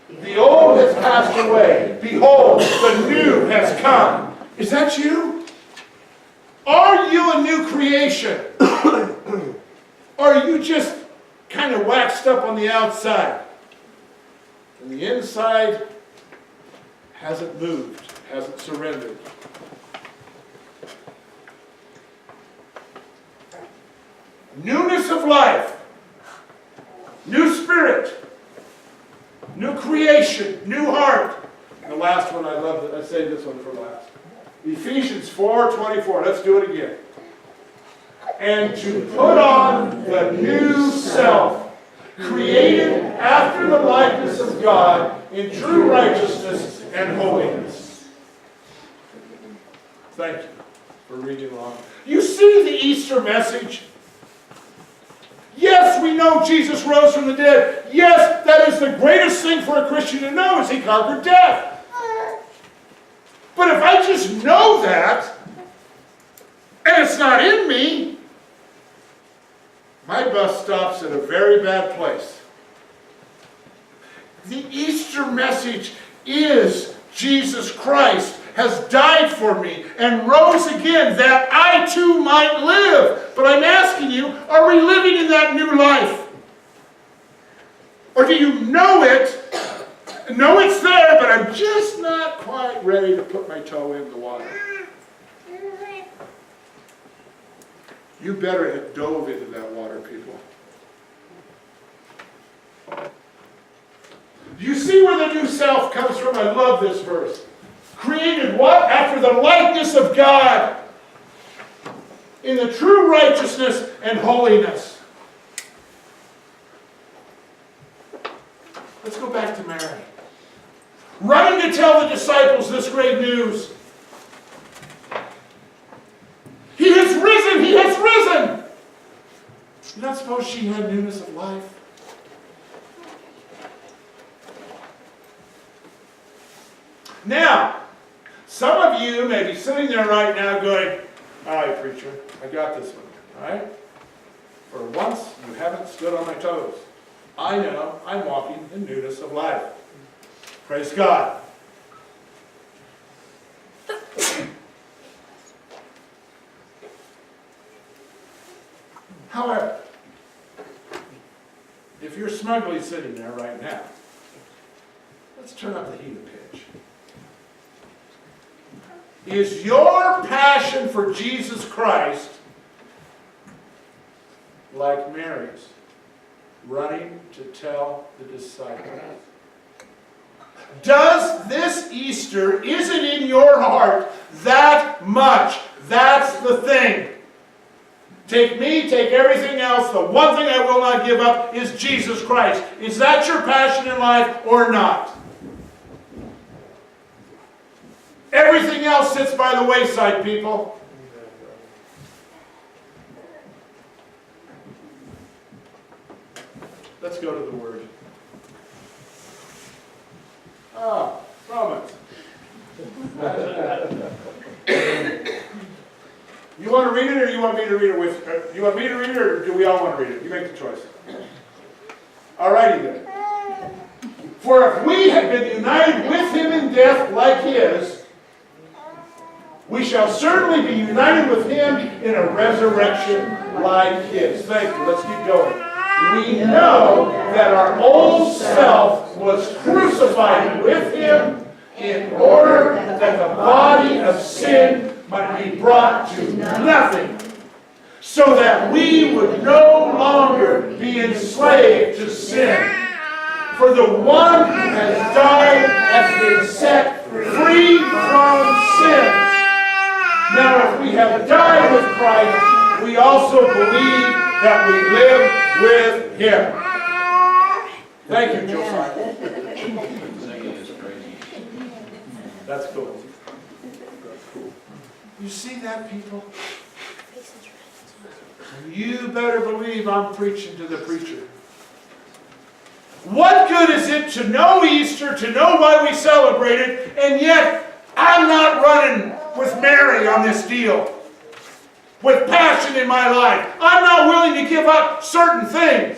The old has passed away. Behold, the new has come. Is that you? Are you a new creation? Or are you just kind of waxed up on the outside? And the inside hasn't moved, hasn't surrendered. Newness of life, new spirit, new creation, new heart. And the last one, I love it. I saved this one for last. Ephesians 4:24. Let's do it again. And to put on the new self, created after the likeness of God in true righteousness and holiness. Thank you for reading along. You see the Easter message? Yes, we know Jesus rose from the dead. Yes, that is the greatest thing for a Christian to know, is he conquered death. But if I just know that, and it's not in me, my bus stops at a very bad place. The Easter message is Jesus Christ has died for me and rose again that I too might live. But I'm asking you, are we living in that new life? Or do you know it, know it's there, but I'm just not quite ready to put my toe in the water? You better have dove into that water, people. Do you see where the new self comes from? I love this verse. Created what? After the likeness of God, in the true righteousness and holiness. Let's go back to Mary. Running to tell the disciples this great news. He has risen! He has risen! You don't suppose she had newness of life? Now, some of you may be sitting there right now going, all right, preacher, I got this one, all right? For once, you haven't stood on my toes. I know I'm walking in newness of life. Praise God. However, if you're smugly sitting there right now, let's turn up the heat of pitch. Is your passion for Jesus Christ like Mary's, running to tell the disciples? Does this Easter, is it in your heart that much? That's the thing. Take me, take everything else. The one thing I will not give up is Jesus Christ. Is that your passion in life or not? Everything else sits by the wayside, people. Let's go to the Word. Romans. You want to read it, or you want me to read it with? You want me to read it, or do we all want to read it? You make the choice. Alrighty then. For if we have been united with him in death like his, we shall certainly be united with him in a resurrection like his. Thank you. Let's keep going. We know that our old self was crucified with him in order that the body of sin might be brought to nothing, so that we would no longer be enslaved to sin. For the one who has died has been set free from sin. Now, if we have died with Christ, we also believe that we live with him. Thank you, Josiah. That's cool. You see that, people? You better believe I'm preaching to the preacher. What good is it to know Easter, to know why we celebrate it, and yet I'm not running with Mary on this deal, with passion in my life? I'm not willing to give up certain things.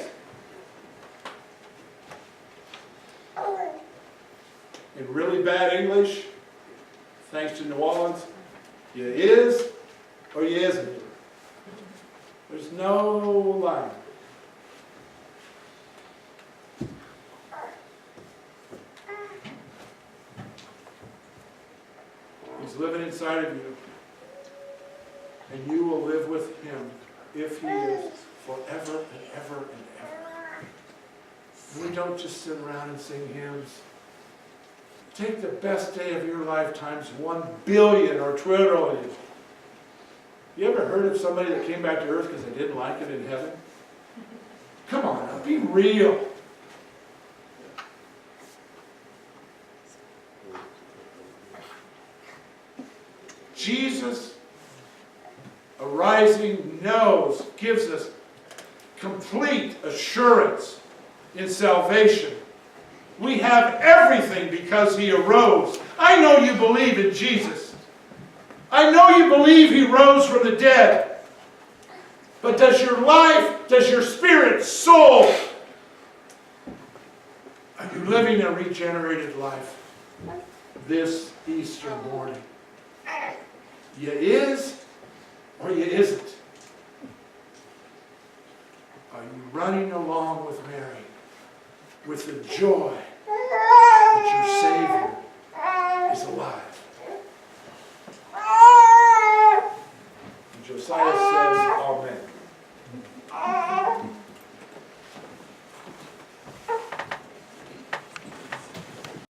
in really bad English, thanks to New Orleans, you is or you isn't. There's no line. He's living inside of you. And you will live with him if he is forever and ever and ever. We don't just sit around and sing hymns. Take the best day of your life times 1 billion or trillion. You ever heard of somebody that came back to earth because they didn't like it in heaven? Come on now, be real. Jesus, arising, gives us complete assurance in salvation. We have everything because he arose. I know you believe in Jesus. I know you believe he rose from the dead. But does your life, does your spirit, soul, are you living a regenerated life this Easter morning? You is or you isn't? Are you running along with Mary with the joy that your Savior is alive? And Josiah